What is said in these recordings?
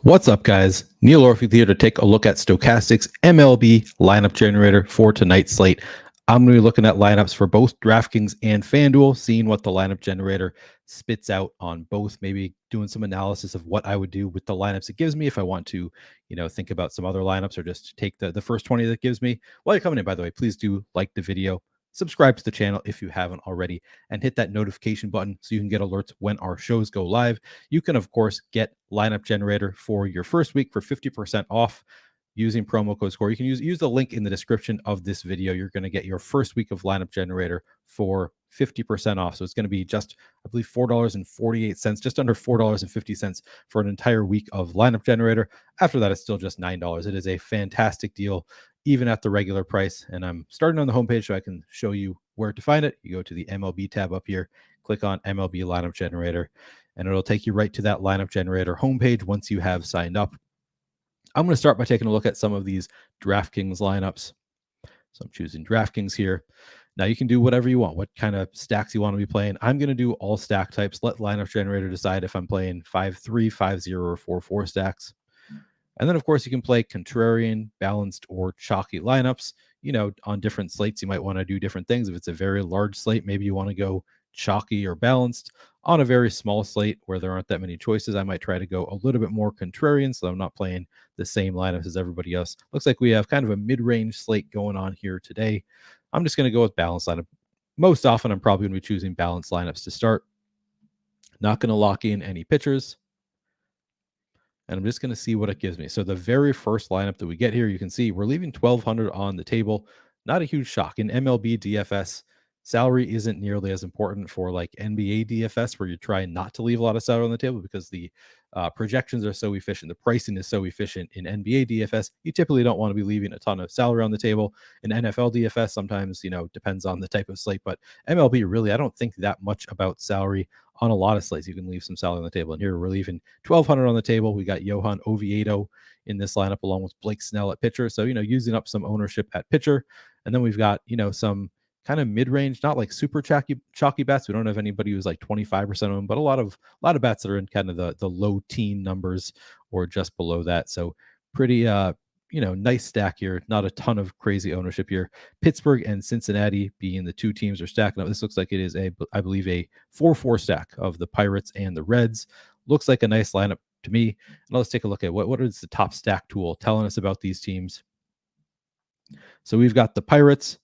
What's up, guys? Neil Orfield here to take a look at Stokastic's MLB Lineup Generator for tonight's slate. I'm going to be looking at lineups for both DraftKings and FanDuel, seeing what the lineup generator spits out on both, maybe doing some analysis of what I would do with the lineups it gives me if I want to, think about some other lineups or just take the first 20 that it gives me. While you're coming in, by the way, please do like the video, subscribe to the channel if you haven't already, and hit that notification button so you can get alerts when our shows go live. You can, of course, get Lineup Generator for your first week for 50% off using promo code SCORE. You can use the link in the description of this video. You're going to get your first week of Lineup Generator for 50% off. So it's going to be just, I believe, $4.48, just under $4.50 for an entire week of Lineup Generator. After that, it's still just $9. It is a fantastic deal, even at the regular price. And I'm starting on the homepage so I can show you where to find it. You go to the MLB tab up here, click on MLB Lineup Generator, and it'll take you right to that Lineup Generator homepage once you have signed up. I'm going to start by taking a look at some of these DraftKings lineups. So I'm choosing DraftKings here. Now you can do whatever you want, what kind of stacks you want to be playing. I'm going to do all stack types. Let Lineup Generator decide if I'm playing 5-3, 5-0, or 4-4 stacks. And then, of course, you can play contrarian, balanced, or chalky lineups. On different slates, you might want to do different things. If it's a very large slate, maybe you want to go chalky or balanced. On a very small slate where there aren't that many choices, I might try to go a little bit more contrarian, so I'm not playing the same lineups as everybody else. Looks like we have kind of a mid-range slate going on here today. I'm just going to go with balanced lineup. Most often, I'm probably going to be choosing balanced lineups to start. Not going to lock in any pitchers. And I'm just going to see what it gives me. So the very first lineup that we get here, you can see we're leaving 1,200 on the table. Not a huge shock. In MLB DFS, salary isn't nearly as important for like NBA DFS, where you try not to leave a lot of salary on the table because the projections are so efficient. The pricing is so efficient. In NBA DFS, you typically don't want to be leaving a ton of salary on the table. In NFL DFS, sometimes, depends on the type of slate. But MLB, really, I don't think that much about salary. On a lot of slates, you can leave some salary on the table. And here we're leaving 1,200 on the table. We got Johan Oviedo in this lineup along with Blake Snell at pitcher. So, using up some ownership at pitcher. And then we've got, some kind of mid-range, not like super chalky bats. We don't have anybody who's like 25% of them, but a lot of bats that are in kind of the low teen numbers or just below that. So pretty nice stack here. Not a ton of crazy ownership here. Pittsburgh and Cincinnati being the two teams are stacking up. This looks like it is I believe a 4-4 stack of the Pirates and the Reds. Looks like a nice lineup to me. And let's take a look at what is the top stack tool telling us about these teams. So we've got the Pirates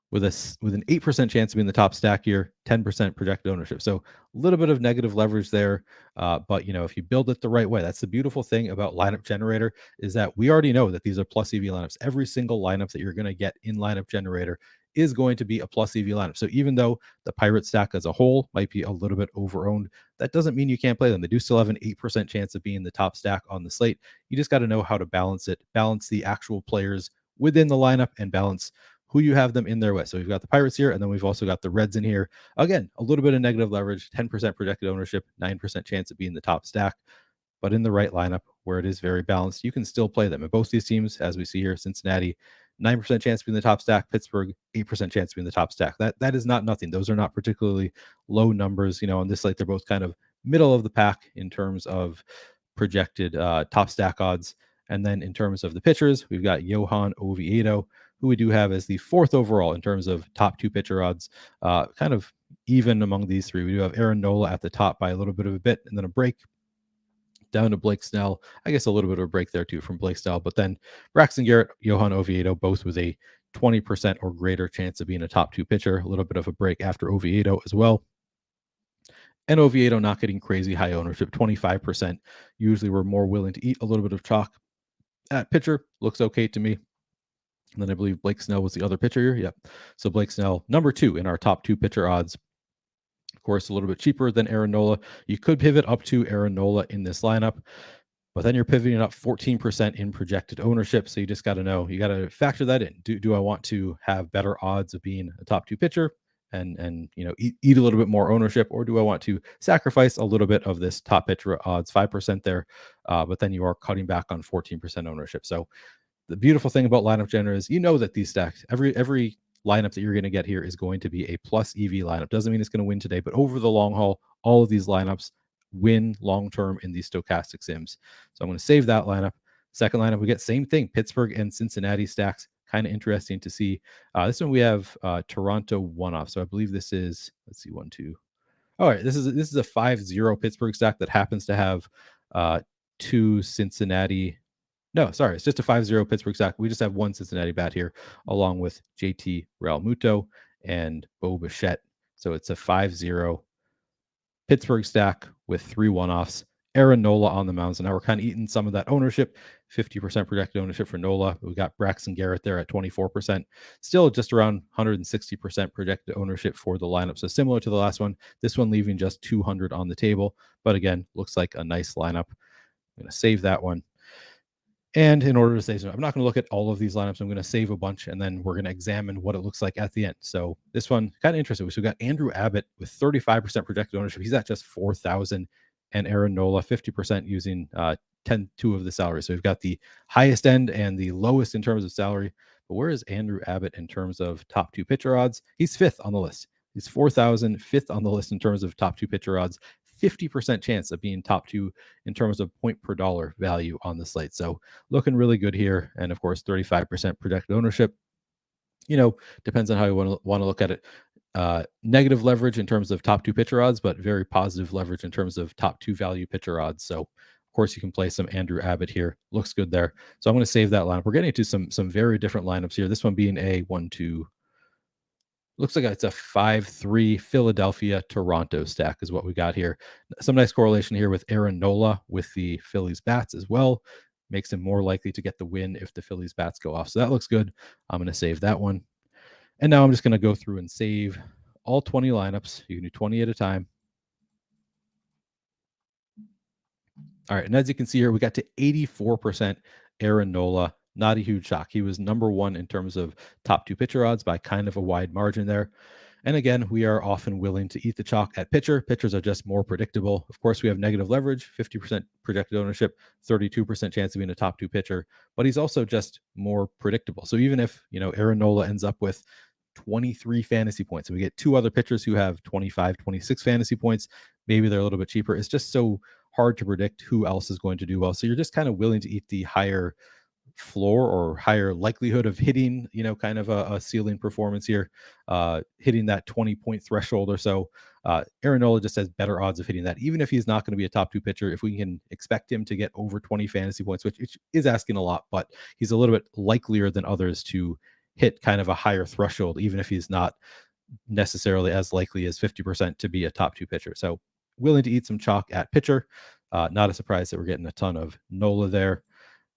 with an 8% chance of being the top stack here, 10% projected ownership. So a little bit of negative leverage there. But, if you build it the right way, that's the beautiful thing about Lineup Generator is that we already know that these are plus EV lineups. Every single lineup that you're going to get in Lineup Generator is going to be a plus EV lineup. So even though the Pirate stack as a whole might be a little bit overowned, that doesn't mean you can't play them. They do still have an 8% chance of being the top stack on the slate. You just got to know how to balance it, balance the actual players within the lineup and balance who you have them in there with. So we've got the Pirates here, and then we've also got the Reds in here. Again, a little bit of negative leverage, 10% projected ownership, 9% chance of being the top stack. But in the right lineup, where it is very balanced, you can still play them. And both these teams, as we see here, Cincinnati, 9% chance of being the top stack, Pittsburgh, 8% chance of being the top stack. That is not nothing. Those are not particularly low numbers. On this slate, they're both kind of middle of the pack in terms of projected top stack odds. And then in terms of the pitchers, we've got Johan Oviedo, who we do have as the 4th overall in terms of top 2 pitcher odds, kind of even among these three. We do have Aaron Nola at the top by a little bit of a bit, and then a break down to Blake Snell. I guess a little bit of a break there too from Blake Snell, but then Braxton Garrett, Johan Oviedo, both with a 20% or greater chance of being a top 2 pitcher. A little bit of a break after Oviedo as well. And Oviedo not getting crazy high ownership, 25%. Usually we're more willing to eat a little bit of chalk at pitcher. Looks okay to me. And then I believe Blake Snell was the other pitcher here. Yep. So Blake Snell, number 2 in our top 2 pitcher odds. Of course, a little bit cheaper than Aaron Nola. You could pivot up to Aaron Nola in this lineup, but then you're pivoting up 14% in projected ownership. So you just got to know, you got to factor that in. Do I want to have better odds of being a top 2 pitcher and eat a little bit more ownership, or do I want to sacrifice a little bit of this top pitcher odds, 5% there, but then you are cutting back on 14% ownership. So the beautiful thing about Lineup Generator is that these stacks, every lineup that you're going to get here is going to be a plus EV lineup. Doesn't mean it's going to win today, but over the long haul, all of these lineups win long-term in these Stokastic sims. So I'm going to save that lineup. Second lineup, we get same thing, Pittsburgh and Cincinnati stacks. Kind of interesting to see. This one we have Toronto one-off. So I believe this is, let's see, 1-2. All right, this is a 5-0 Pittsburgh stack that happens to have 2 Cincinnati. No, sorry, it's just a 5-0 Pittsburgh stack. We just have 1 Cincinnati bat here, along with JT Realmuto and Bo Bichette. So it's a 5-0 Pittsburgh stack with 3 one-offs. Aaron Nola on the mound. So now we're kind of eating some of that ownership. 50% projected ownership for Nola. We got Braxton Garrett there at 24%. Still just around 160% projected ownership for the lineup. So similar to the last one, this one leaving just 200 on the table. But again, looks like a nice lineup. I'm going to save that one. And in order to save, I'm not going to look at all of these lineups. I'm going to save a bunch, and then we're going to examine what it looks like at the end. So this one, kind of interesting. So we got Andrew Abbott with 35% projected ownership. He's at just 4,000, and Aaron Nola 50% using 10-2 of the salary. So we've got the highest end and the lowest in terms of salary. But where is Andrew Abbott in terms of top 2 pitcher odds? He's 5th on the list. He's 4,000, 5th on the list in terms of top 2 pitcher odds. 50% chance of being top 2 in terms of point per dollar value on the slate. So looking really good here. And of course, 35% projected ownership. Depends on how you want to look at it. Negative leverage in terms of top 2 pitcher odds, but very positive leverage in terms of top 2 value pitcher odds. So of course, you can play some Andrew Abbott here. Looks good there. So I'm going to save that lineup. We're getting to some very different lineups here. This one being a 1-2. Looks like it's a 5-3 Philadelphia Toronto stack is what we got here. Some nice correlation here with Aaron Nola with the Phillies bats as well. Makes him more likely to get the win if the Phillies bats go off. So that looks good. I'm going to save that one. And now I'm just going to go through and save all 20 lineups. You can do 20 at a time. All right. And as you can see here, we got to 84% Aaron Nola. Not a huge shock. He was number 1 in terms of top 2 pitcher odds by kind of a wide margin there. And again, we are often willing to eat the chalk at pitcher. Pitchers are just more predictable. Of course, we have negative leverage, 50% projected ownership, 32% chance of being a top 2 pitcher, but he's also just more predictable. So even if, Aaron Nola ends up with 23 fantasy points, and we get 2 other pitchers who have 25, 26 fantasy points, maybe they're a little bit cheaper. It's just so hard to predict who else is going to do well. So you're just kind of willing to eat the higher floor or higher likelihood of hitting, kind of a ceiling performance here, hitting that 20-point threshold or so. Aaron Nola just has better odds of hitting that, even if he's not going to be a top 2 pitcher. If we can expect him to get over 20 fantasy points, which is asking a lot, but he's a little bit likelier than others to hit kind of a higher threshold, even if he's not necessarily as likely as 50% to be a top 2 pitcher. So willing to eat some chalk at pitcher. Not a surprise that we're getting a ton of Nola there.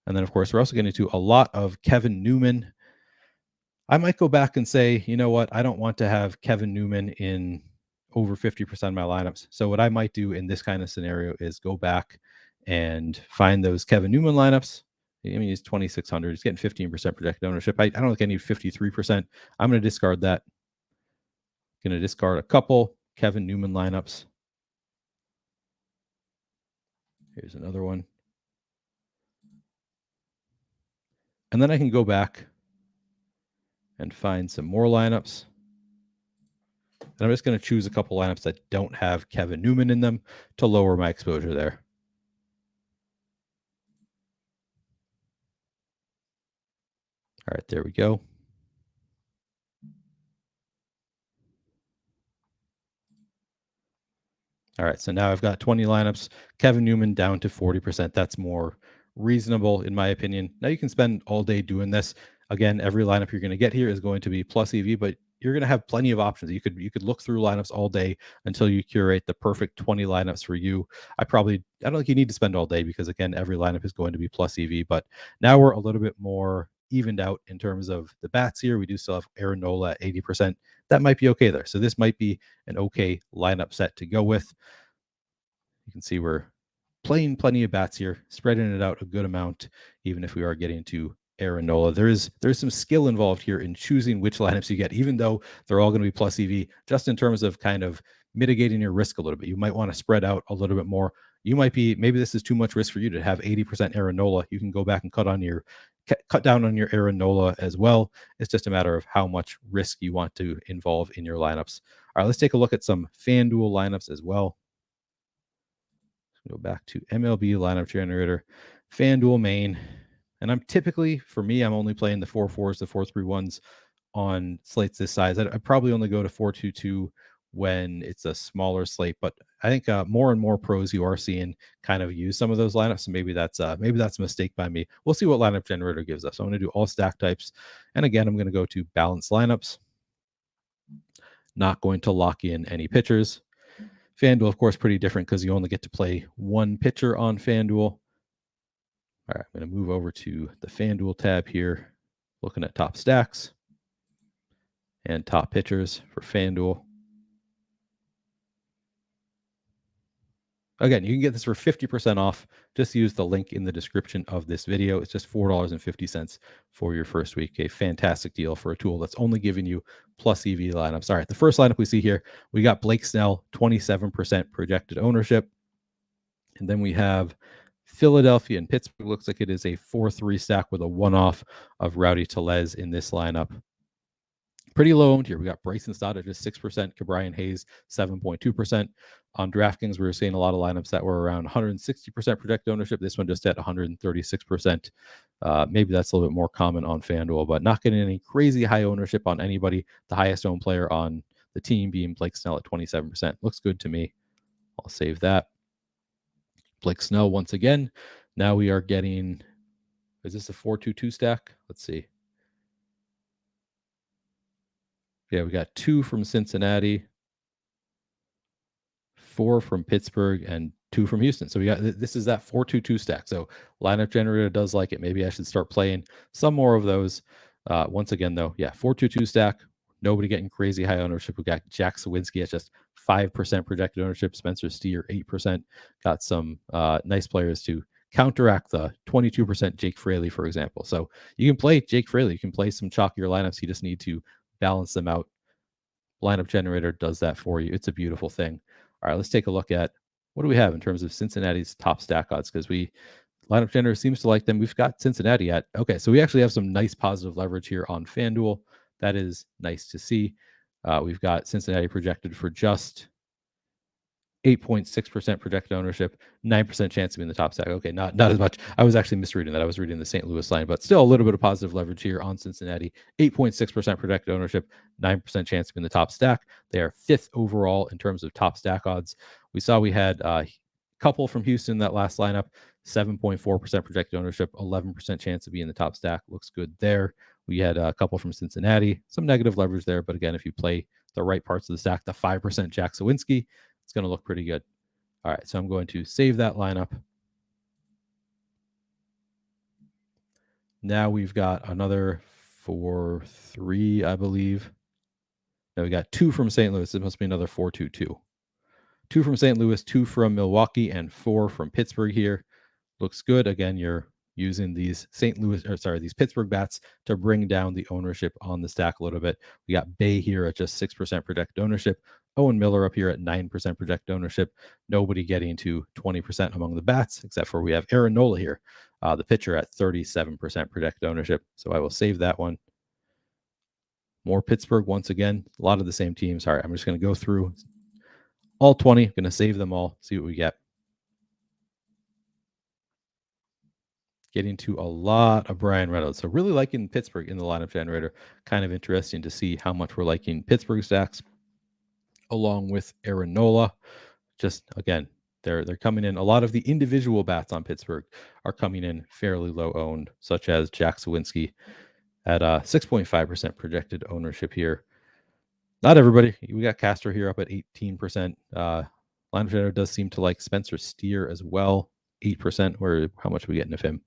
And then, of course, we're also getting to a lot of Kevin Newman. I might go back and say, you know what? I don't want to have Kevin Newman in over 50% of my lineups. So what I might do in this kind of scenario is go back and find those Kevin Newman lineups. I mean, he's 2,600. He's getting 15% projected ownership. I don't think I need 53%. I'm going to discard that. Going to discard a couple Kevin Newman lineups. Here's another one. And then I can go back and find some more lineups. And I'm just going to choose a couple lineups that don't have Kevin Newman in them to lower my exposure there. All right, there we go. All right, so now I've got 20 lineups. Kevin Newman down to 40%. That's more reasonable, in my opinion. Now you can spend all day doing this. Again, every lineup you're going to get here is going to be plus EV, but you're going to have plenty of options. You could look through lineups all day until you curate the perfect 20 lineups for you. I don't think you need to spend all day because, again, every lineup is going to be plus EV. But now we're a little bit more evened out in terms of the bats here. We do still have Aaron Nola at 80%. That might be okay there. So this might be an okay lineup set to go with. You can see we're playing plenty of bats here, spreading it out a good amount, even if we are getting to Aaron Nola. There's some skill involved here in choosing which lineups you get, even though they're all going to be plus EV, just in terms of kind of mitigating your risk a little bit. You might want to spread out a little bit more. You might be, maybe this is too much risk for you to have 80% Aaron Nola. You can go back and cut down on your Aaron Nola as well. It's just a matter of how much risk you want to involve in your lineups. All right, let's take a look at some FanDuel lineups as well. Go back to MLB Lineup Generator, FanDuel main. And I'm typically, for me, I'm only playing the 4-4s, the 4-3-1s on slates this size. I'd probably only go to 4-2-2 when it's a smaller slate, but I think more and more pros you are seeing kind of use some of those lineups. So maybe that's a mistake by me. We'll see what lineup generator gives us. So I'm going to do all stack types. And again, I'm going to go to balanced lineups. Not going to lock in any pitchers. FanDuel, of course, pretty different because you only get to play one pitcher on FanDuel. All right, I'm going to move over to the FanDuel tab here, looking at top stacks and top pitchers for FanDuel. Again, you can get this for 50% off. Just use the link in the description of this video. It's just $4.50 for your first week. A fantastic deal for a tool that's only giving you plus EV lineups. All right, the first lineup we see here, we got Blake Snell, 27% projected ownership. And then we have Philadelphia and Pittsburgh. Looks like it is a 4-3 stack with a one-off of Rowdy Tellez in this lineup. Pretty low owned here. We got Bryson Stott at just 6%, Cabrian Hayes 7.2%. On DraftKings, we were seeing a lot of lineups that were around 160% projected ownership. This one just at 136%. Maybe that's a little bit more common on FanDuel, but not getting any crazy high ownership on anybody. The highest owned player on the team being Blake Snell at 27%. Looks good to me. I'll save that. Blake Snell once again. Now we are getting, is this a 4-2-2 stack? Let's see. Yeah, we got 2 from Cincinnati, 4 from Pittsburgh, and 2 from Houston. So we got, this is that 4-2-2 stack. So lineup generator does like it. Maybe I should start playing some more of those. Once again, though, yeah, 4-2-2 stack. Nobody getting crazy high ownership. We got Jack Sawinski at just 5% projected ownership. Spencer Steer 8%. Got some nice players to counteract the 22% Jake Fraley, for example. So you can play Jake Fraley. You can play some chalkier lineups. You just need to balance them out. Lineup generator does that for you. It's a beautiful thing. All right, let's take a look at what do we have in terms of Cincinnati's top stack odds, because lineup generator seems to like them. We've got Cincinnati at, okay, so we actually have some nice positive leverage here on FanDuel. That is nice to see. We've got Cincinnati projected for just 8.6% projected ownership, 9% chance to be in the top stack. Okay, not as much. I was actually misreading that. I was reading the St. Louis line, but still a little bit of positive leverage here on Cincinnati. 8.6% projected ownership, 9% chance to be in the top stack. They are 5th overall in terms of top stack odds. We saw we had a couple from Houston that last lineup, 7.4% projected ownership, 11% chance to be in the top stack. Looks good there. We had a couple from Cincinnati, some negative leverage there, but again, if you play the right parts of the stack, the 5% Jack Sawinski, it's going to look pretty good. All right, so I'm going to save that lineup. Now we've got another 4-3, I believe. Now we got 2 from St. Louis. It must be another 4-2-2. 2 from St. Louis, 2 from Milwaukee, and 4 from Pittsburgh here. Looks good. Again, you're using these these Pittsburgh bats to bring down the ownership on the stack a little bit. We got Bay here at just 6% projected ownership. Owen Miller up here at 9% projected ownership. Nobody getting to 20% among the bats, except for we have Aaron Nola here, the pitcher at 37% projected ownership. So I will save that one. More Pittsburgh once again. A lot of the same teams. All right, I'm just going to go through all 20. Going to save them all, see what we get. Getting to a lot of Brian Reynolds. So really liking Pittsburgh in the lineup generator. Kind of interesting to see how much we're liking Pittsburgh stacks along with Aaron Nola. Just again, they're coming in. A lot of the individual bats on Pittsburgh are coming in fairly low owned, such as Jack Sawinski at 6.5% projected ownership here. Not everybody. We got Castro here up at 18%. Lineup generator does seem to like Spencer Steer as well, 8%. Where how much are we getting of him?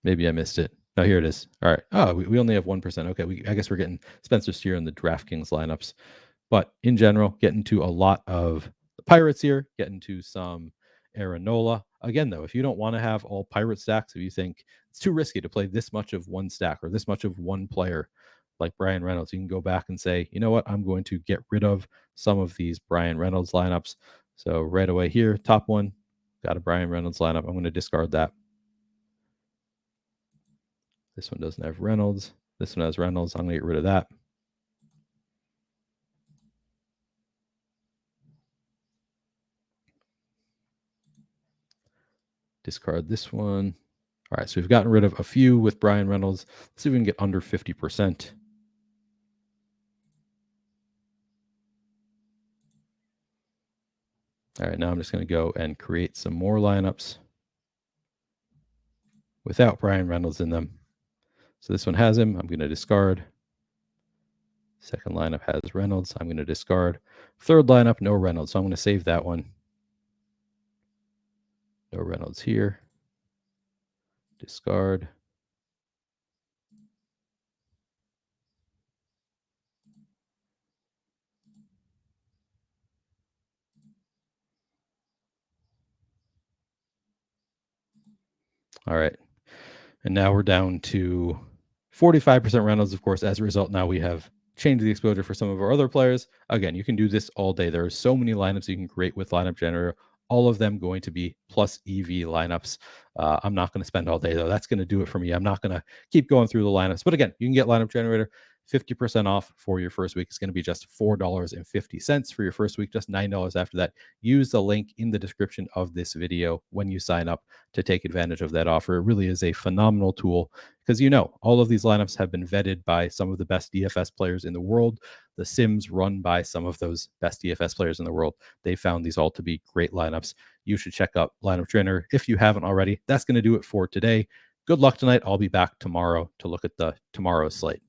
Maybe I missed it. Oh, here it is. All right. Oh, we only have 1%. Okay, I guess we're getting Spencer Steer in the DraftKings lineups. But in general, getting to a lot of the Pirates here, getting to some Aaron Nola. Again, though, if you don't want to have all Pirate stacks, if you think it's too risky to play this much of one stack or this much of one player like Brian Reynolds, you can go back and say, you know what, I'm going to get rid of some of these Brian Reynolds lineups. So right away here, top one, got a Brian Reynolds lineup. I'm going to discard that. This one doesn't have Reynolds. This one has Reynolds. I'm going to get rid of that. Discard this one. All right, so we've gotten rid of a few with Brian Reynolds. Let's see if we can get under 50%. All right, now I'm just going to go and create some more lineups without Brian Reynolds in them. So this one has him. I'm going to discard. Second lineup has Reynolds. I'm going to discard. Third lineup, no Reynolds. So I'm going to save that one. No Reynolds here. Discard. All right. And now we're down to 45% Reynolds, of course. As a result, now we have changed the exposure for some of our other players. Again, you can do this all day. There are so many lineups you can create with Lineup Generator, all of them going to be plus EV lineups. I'm not going to spend all day, though. That's going to do it for me. I'm not going to keep going through the lineups. But again, you can get Lineup Generator 50% off for your first week. It's going to be just $4.50 for your first week, just $9 after that. Use the link in the description of this video when you sign up to take advantage of that offer. It really is a phenomenal tool because all of these lineups have been vetted by some of the best DFS players in the world. The sims run by some of those best DFS players in the world. They found these all to be great lineups. You should check out Lineup Generator if you haven't already. That's going to do it for today. Good luck tonight. I'll be back tomorrow to look at the tomorrow's slate.